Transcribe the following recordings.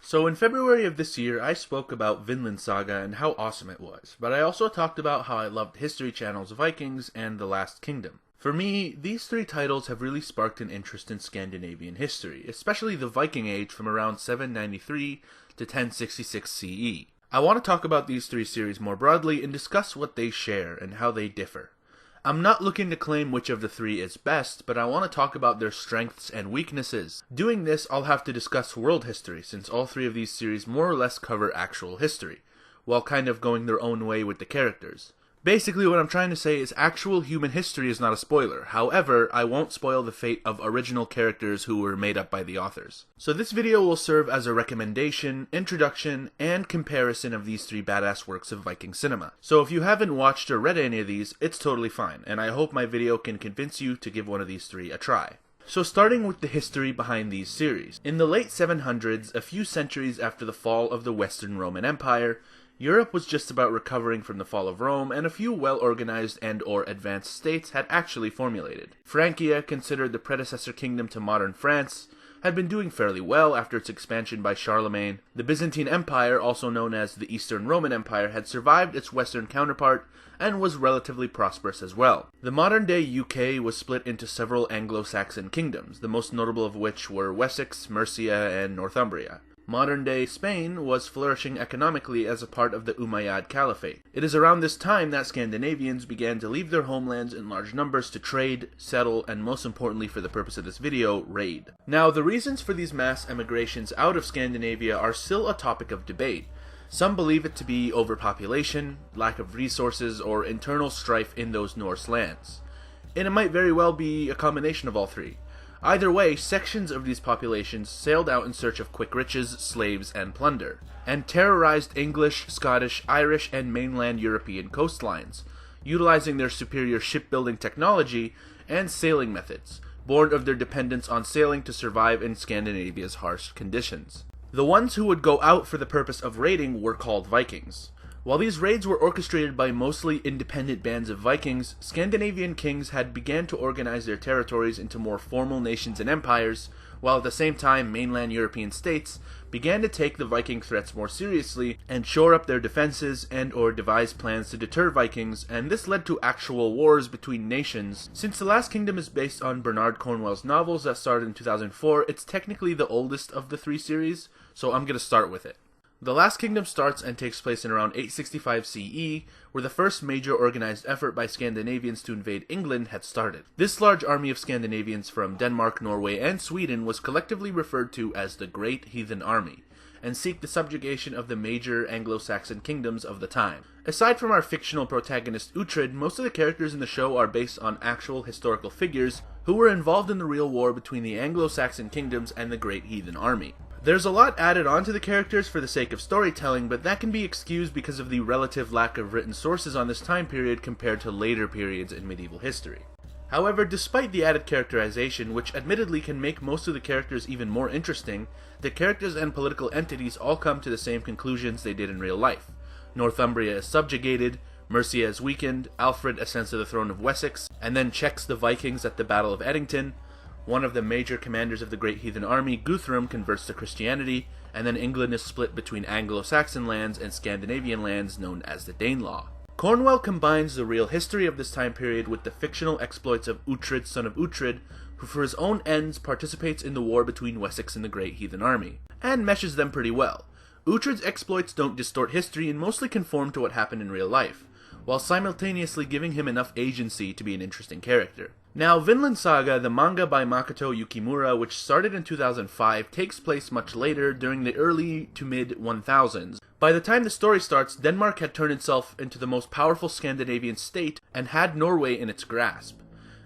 So in February of this year, I spoke about Vinland Saga and how awesome it was, but I also talked about how I loved History Channel's Vikings and The Last Kingdom. For me, these three titles have really sparked an interest in Scandinavian history, especially the Viking Age from around 793 to 1066 CE. I want to talk about these three series more broadly and discuss what they share and how they differ. I'm not looking to claim which of the three is best, but I want to talk about their strengths and weaknesses. Doing this, I'll have to discuss world history, since all three of these series more or less cover actual history, while kind of going their own way with the characters. Basically, what I'm trying to say is actual human history is not a spoiler. However, I won't spoil the fate of original characters who were made up by the authors. So this video will serve as a recommendation, introduction, and comparison of these three badass works of Viking cinema. So if you haven't watched or read any of these, it's totally fine, and I hope my video can convince you to give one of these three a try. So starting with the history behind these series. In the late 700s, a few centuries after the fall of the Western Roman Empire, Europe was just about recovering from the fall of Rome, and a few well-organized and/or advanced states had actually formulated. Francia, considered the predecessor kingdom to modern France, had been doing fairly well after its expansion by Charlemagne. The Byzantine Empire, also known as the Eastern Roman Empire, had survived its Western counterpart and was relatively prosperous as well. The modern-day UK was split into several Anglo-Saxon kingdoms, the most notable of which were Wessex, Mercia, and Northumbria. Modern-day Spain was flourishing economically as a part of the Umayyad Caliphate. It is around this time that Scandinavians began to leave their homelands in large numbers to trade, settle, and most importantly for the purpose of this video, raid. Now, the reasons for these mass emigrations out of Scandinavia are still a topic of debate. Some believe it to be overpopulation, lack of resources, or internal strife in those Norse lands. And it might very well be a combination of all three. Either way, sections of these populations sailed out in search of quick riches, slaves, and plunder, and terrorized English, Scottish, Irish, and mainland European coastlines, utilizing their superior shipbuilding technology and sailing methods, born of their dependence on sailing to survive in Scandinavia's harsh conditions. The ones who would go out for the purpose of raiding were called Vikings. While these raids were orchestrated by mostly independent bands of Vikings, Scandinavian kings had began to organize their territories into more formal nations and empires, while at the same time mainland European states began to take the Viking threats more seriously and shore up their defenses and/or devise plans to deter Vikings, and this led to actual wars between nations. Since The Last Kingdom is based on Bernard Cornwell's novels that started in 2004, it's technically the oldest of the three series, so I'm going to start with it. The Last Kingdom starts and takes place in around 865 CE, where the first major organized effort by Scandinavians to invade England had started. This large army of Scandinavians from Denmark, Norway, and Sweden was collectively referred to as the Great Heathen Army, and seek the subjugation of the major Anglo-Saxon kingdoms of the time. Aside from our fictional protagonist Uhtred, most of the characters in the show are based on actual historical figures who were involved in the real war between the Anglo-Saxon kingdoms and the Great Heathen Army. There's a lot added onto the characters for the sake of storytelling, but that can be excused because of the relative lack of written sources on this time period compared to later periods in medieval history. However, despite the added characterization, which admittedly can make most of the characters even more interesting, the characters and political entities all come to the same conclusions they did in real life. Northumbria is subjugated, Mercia is weakened, Alfred ascends to the throne of Wessex, and then checks the Vikings at the Battle of Edington. One of the major commanders of the Great Heathen Army, Guthrum, converts to Christianity, and then England is split between Anglo-Saxon lands and Scandinavian lands known as the Danelaw. Cornwell combines the real history of this time period with the fictional exploits of Uhtred, son of Uhtred, who for his own ends participates in the war between Wessex and the Great Heathen Army, and meshes them pretty well. Uhtred's exploits don't distort history and mostly conform to what happened in real life, while simultaneously giving him enough agency to be an interesting character. Now, Vinland Saga, the manga by Makoto Yukimura, which started in 2005, takes place much later, during the early to mid-1000s. By the time the story starts, Denmark had turned itself into the most powerful Scandinavian state and had Norway in its grasp,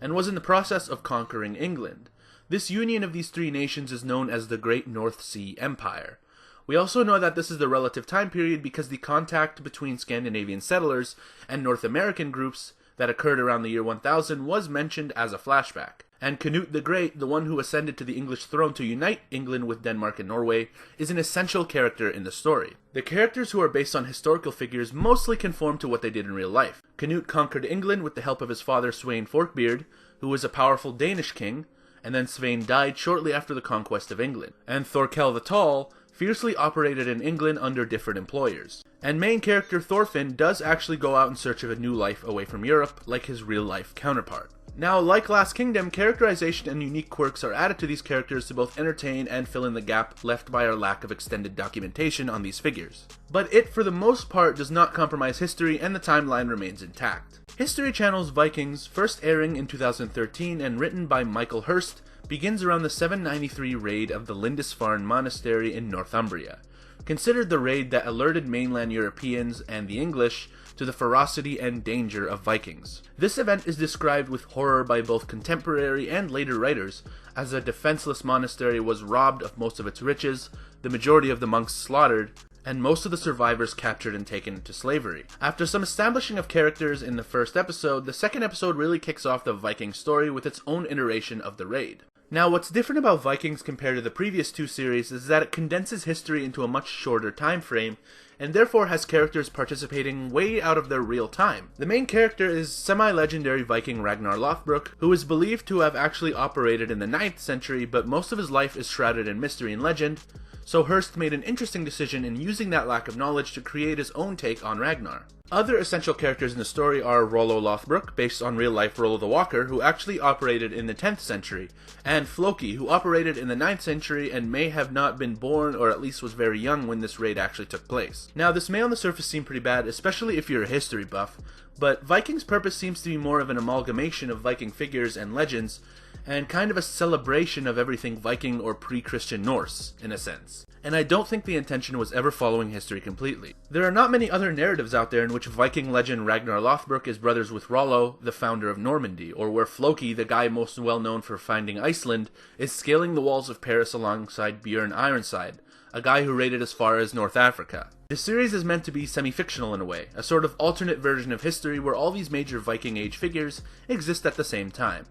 and was in the process of conquering England. This union of these three nations is known as the Great North Sea Empire. We also know that this is the relative time period because the contact between Scandinavian settlers and North American groups that occurred around the year 1000 was mentioned as a flashback. And Canute the Great, the one who ascended to the English throne to unite England with Denmark and Norway, is an essential character in the story. The characters who are based on historical figures mostly conform to what they did in real life. Canute conquered England with the help of his father Sweyn Forkbeard, who was a powerful Danish king, and then Sweyn died shortly after the conquest of England. And Thorkel the Tall fiercely operated in England under different employers. And main character Thorfinn does actually go out in search of a new life away from Europe, like his real-life counterpart. Now, like Last Kingdom, characterization and unique quirks are added to these characters to both entertain and fill in the gap left by our lack of extended documentation on these figures. But it, for the most part, does not compromise history, and the timeline remains intact. History Channel's Vikings, first airing in 2013 and written by Michael Hurst, begins around the 793 raid of the Lindisfarne Monastery in Northumbria, considered the raid that alerted mainland Europeans and the English to the ferocity and danger of Vikings. This event is described with horror by both contemporary and later writers, as a defenseless monastery was robbed of most of its riches, the majority of the monks slaughtered, and most of the survivors captured and taken into slavery. After some establishing of characters in the first episode, the second episode really kicks off the Viking story with its own iteration of the raid. Now, what's different about Vikings compared to the previous two series is that it condenses history into a much shorter time frame, and therefore has characters participating way out of their real time. The main character is semi-legendary Viking Ragnar Lothbrok, who is believed to have actually operated in the 9th century, but most of his life is shrouded in mystery and legend, so Hurst made an interesting decision in using that lack of knowledge to create his own take on Ragnar. Other essential characters in the story are Rollo Lothbrok, based on real-life Rollo the Walker, who actually operated in the 10th century, and Floki, who operated in the 9th century and may have not been born, or at least was very young when this raid actually took place. Now, this may on the surface seem pretty bad, especially if you're a history buff, but Vikings' purpose seems to be more of an amalgamation of Viking figures and legends, and kind of a celebration of everything Viking or pre-Christian Norse, in a sense. And I don't think the intention was ever following history completely. There are not many other narratives out there in which Viking legend Ragnar Lothbrok is brothers with Rollo, the founder of Normandy, or where Floki, the guy most well known for finding Iceland, is scaling the walls of Paris alongside Björn Ironside, a guy who raided as far as North Africa. The series is meant to be semi-fictional in a way, a sort of alternate version of history where all these major Viking Age figures exist at the same time.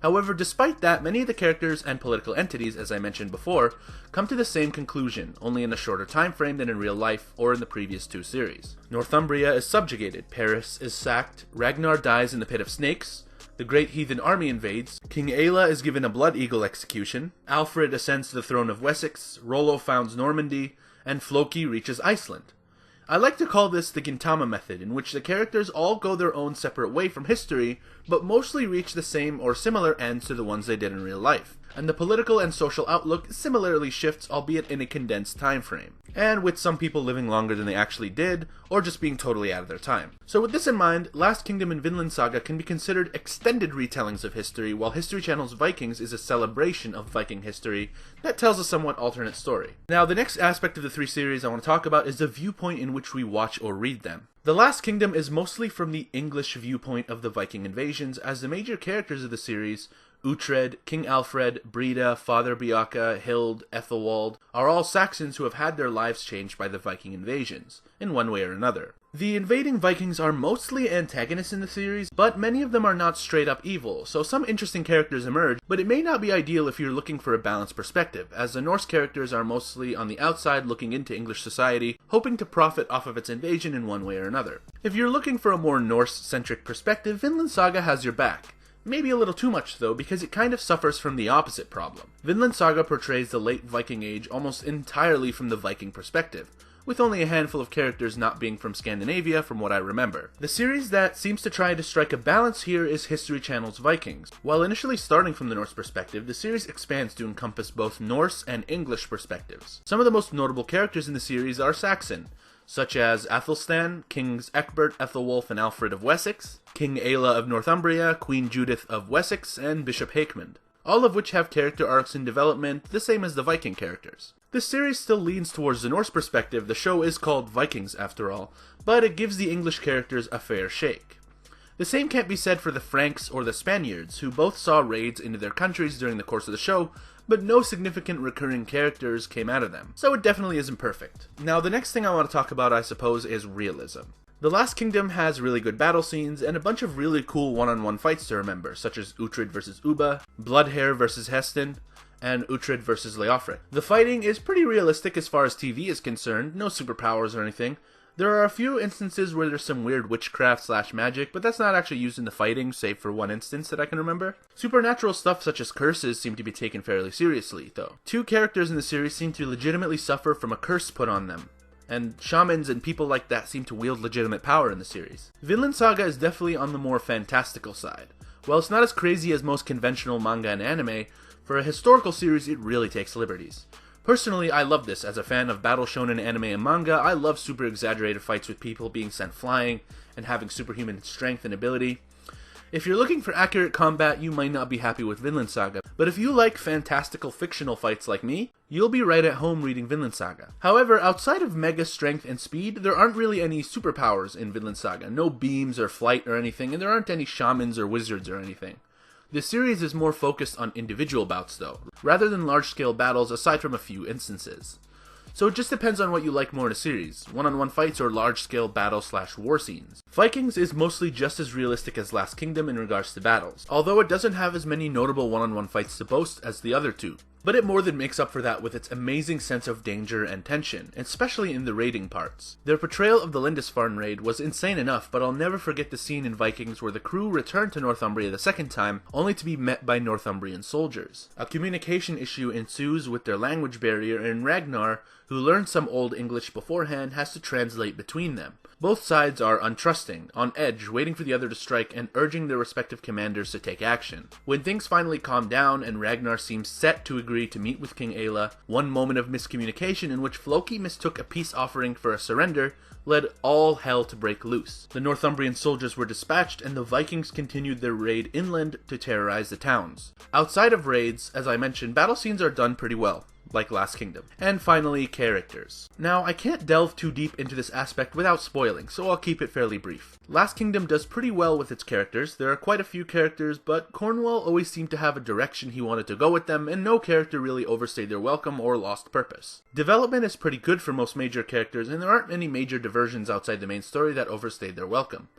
However, despite that, many of the characters and political entities, as I mentioned before, come to the same conclusion, only in a shorter time frame than in real life or in the previous two series. Northumbria is subjugated, Paris is sacked, Ragnar dies in the Pit of Snakes, the great heathen army invades, King Aela is given a blood eagle execution, Alfred ascends to the throne of Wessex, Rollo founds Normandy, and Floki reaches Iceland. I like to call this the Gintama method, in which the characters all go their own separate way from history, but mostly reach the same or similar ends to the ones they did in real life. And the political and social outlook similarly shifts, albeit in a condensed time frame, and with some people living longer than they actually did, or just being totally out of their time. So with this in mind, Last Kingdom and Vinland Saga can be considered extended retellings of history, while History Channel's Vikings is a celebration of Viking history that tells a somewhat alternate story. Now, the next aspect of the three series I want to talk about is the viewpoint in which we watch or read them. The Last Kingdom is mostly from the English viewpoint of the Viking invasions, as the major characters of the series, Uhtred, King Alfred, Brida, Father Beocca, Hild, Ethelwald, are all Saxons who have had their lives changed by the Viking invasions, in one way or another. The invading Vikings are mostly antagonists in the series, but many of them are not straight up evil, so some interesting characters emerge, but it may not be ideal if you're looking for a balanced perspective, as the Norse characters are mostly on the outside looking into English society, hoping to profit off of its invasion in one way or another. If you're looking for a more Norse-centric perspective, Vinland Saga has your back. Maybe a little too much though, because it kind of suffers from the opposite problem. Vinland Saga portrays the late Viking Age almost entirely from the Viking perspective, with only a handful of characters not being from Scandinavia from what I remember. The series that seems to try to strike a balance here is History Channel's Vikings. While initially starting from the Norse perspective, the series expands to encompass both Norse and English perspectives. Some of the most notable characters in the series are Saxon, such as Athelstan, Kings Ecbert, Ethelwulf, and Alfred of Wessex, King Aela of Northumbria, Queen Judith of Wessex, and Bishop Haekmund, all of which have character arcs in development the same as the Viking characters. This series still leans towards the Norse perspective. The show is called Vikings after all, but it gives the English characters a fair shake. The same can't be said for the Franks or the Spaniards, who both saw raids into their countries during the course of the show, but no significant recurring characters came out of them, so it definitely isn't perfect. Now, the next thing I want to talk about, I suppose, is realism. The Last Kingdom has really good battle scenes, and a bunch of really cool one-on-one fights to remember, such as Uhtred vs. Ubba, Bloodhair vs. Heston, and Uhtred vs. Leofric. The fighting is pretty realistic as far as TV is concerned, no superpowers or anything, There are a few instances where there's some weird witchcraft slash magic, but that's not actually used in the fighting, save for one instance that I can remember. Supernatural stuff such as curses seem to be taken fairly seriously, though. 2 characters in the series seem to legitimately suffer from a curse put on them, and shamans and people like that seem to wield legitimate power in the series. Vinland Saga is definitely on the more fantastical side. While it's not as crazy as most conventional manga and anime, for a historical series it really takes liberties. Personally, I love this. As a fan of battle shonen anime and manga, I love super exaggerated fights with people being sent flying and having superhuman strength and ability. If you're looking for accurate combat, you might not be happy with Vinland Saga, but if you like fantastical fictional fights like me, you'll be right at home reading Vinland Saga. However, outside of mega strength and speed, there aren't really any superpowers in Vinland Saga. No beams or flight or anything, and there aren't any shamans or wizards or anything. The series is more focused on individual bouts though, rather than large-scale battles aside from a few instances. So it just depends on what you like more in a series, one-on-one fights or large-scale battle/war scenes. Vikings is mostly just as realistic as Last Kingdom in regards to battles, although it doesn't have as many notable one-on-one fights to boast as the other two. But it more than makes up for that with its amazing sense of danger and tension, especially in the raiding parts. Their portrayal of the Lindisfarne raid was insane enough, but I'll never forget the scene in Vikings where the crew returned to Northumbria the second time, only to be met by Northumbrian soldiers. A communication issue ensues with their language barrier, and Ragnar, who learned some Old English beforehand, has to translate between them. Both sides are untrusting, on edge, waiting for the other to strike and urging their respective commanders to take action. When things finally calm down and Ragnar seems set to agree to meet with King Aela, one moment of miscommunication in which Floki mistook a peace offering for a surrender led all hell to break loose. The Northumbrian soldiers were dispatched and the Vikings continued their raid inland to terrorize the towns. Outside of raids, as I mentioned, battle scenes are done pretty well, like Last Kingdom. And finally, characters. Now, I can't delve too deep into this aspect without spoiling, so I'll keep it fairly brief. Last Kingdom does pretty well with its characters. There are quite a few characters, but Cornwall always seemed to have a direction he wanted to go with them, and no character really overstayed their welcome or lost purpose. Development is pretty good for most major characters, and there aren't any major diversions outside the main story that overstayed their welcome.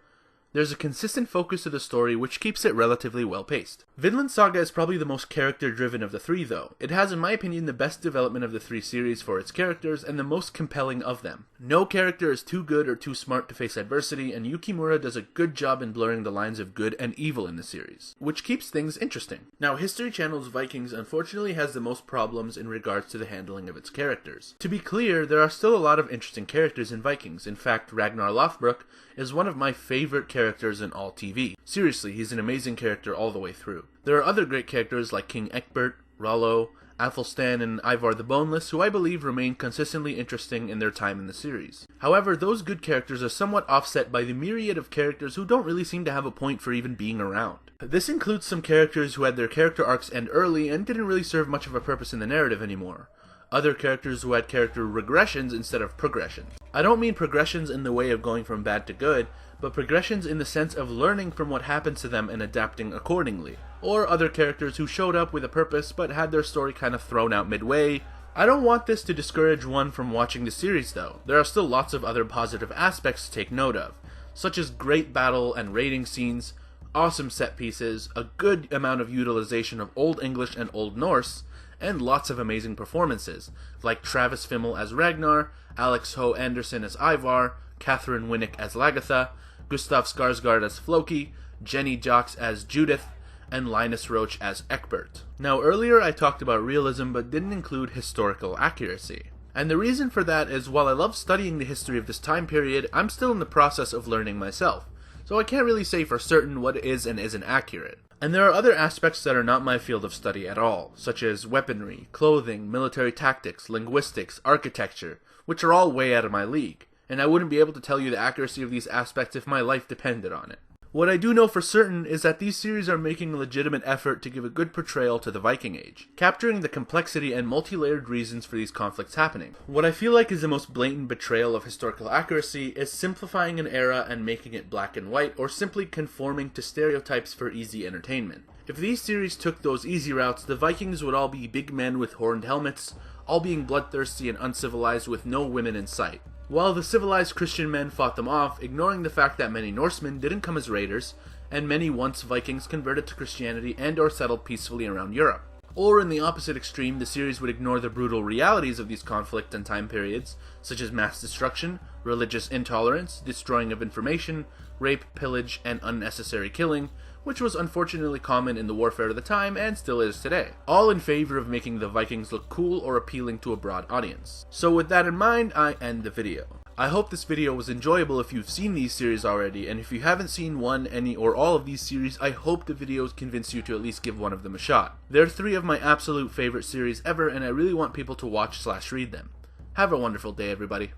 There's a consistent focus to the story which keeps it relatively well paced. Vinland Saga is probably the most character driven of the 3 though. It has in my opinion the best development of the 3 series for its characters and the most compelling of them. No character is too good or too smart to face adversity, and Yukimura does a good job in blurring the lines of good and evil in the series, which keeps things interesting. Now, History Channel's Vikings unfortunately has the most problems in regards to the handling of its characters. To be clear, there are still a lot of interesting characters in Vikings. In fact, Ragnar Lothbrok is one of my favorite characters in all TV. Seriously, he's an amazing character all the way through. There are other great characters like King Egbert, Rollo, Athelstan, and Ivar the Boneless, who I believe remain consistently interesting in their time in the series. However, those good characters are somewhat offset by the myriad of characters who don't really seem to have a point for even being around. This includes some characters who had their character arcs end early and didn't really serve much of a purpose in the narrative anymore. Other characters who had character regressions instead of progressions. I don't mean progressions in the way of going from bad to good, but progressions in the sense of learning from what happens to them and adapting accordingly. Or other characters who showed up with a purpose but had their story kind of thrown out midway. I don't want this to discourage one from watching the series though. There are still lots of other positive aspects to take note of, such as great battle and raiding scenes, awesome set pieces, a good amount of utilization of Old English and Old Norse, and lots of amazing performances, like Travis Fimmel as Ragnar, Alex Ho Anderson as Ivar, Catherine Winnick as Lagatha, Gustav Skarsgård as Floki, Jenny Jocks as Judith, and Linus Roach as Egbert. Now earlier I talked about realism but didn't include historical accuracy. And the reason for that is while I love studying the history of this time period, I'm still in the process of learning myself, so I can't really say for certain what is and isn't accurate. And there are other aspects that are not my field of study at all, such as weaponry, clothing, military tactics, linguistics, architecture, which are all way out of my league, and I wouldn't be able to tell you the accuracy of these aspects if my life depended on it. What I do know for certain is that these series are making a legitimate effort to give a good portrayal to the Viking Age, capturing the complexity and multi-layered reasons for these conflicts happening. What I feel like is the most blatant betrayal of historical accuracy is simplifying an era and making it black and white, or simply conforming to stereotypes for easy entertainment. If these series took those easy routes, the Vikings would all be big men with horned helmets, all being bloodthirsty and uncivilized with no women in sight, while the civilized Christian men fought them off, ignoring the fact that many Norsemen didn't come as raiders, and many once Vikings converted to Christianity and or settled peacefully around Europe. Or in the opposite extreme, the series would ignore the brutal realities of these conflicts and time periods, such as mass destruction, religious intolerance, destroying of information, rape, pillage, and unnecessary killing, which was unfortunately common in the warfare of the time and still is today, all in favor of making the Vikings look cool or appealing to a broad audience. So with that in mind, I end the video. I hope this video was enjoyable if you've seen these series already, and if you haven't seen one, any, or all of these series, I hope the videos convince you to at least give one of them a shot. They're 3 of my absolute favorite series ever, and I really want people to watch/read them. Have a wonderful day, everybody.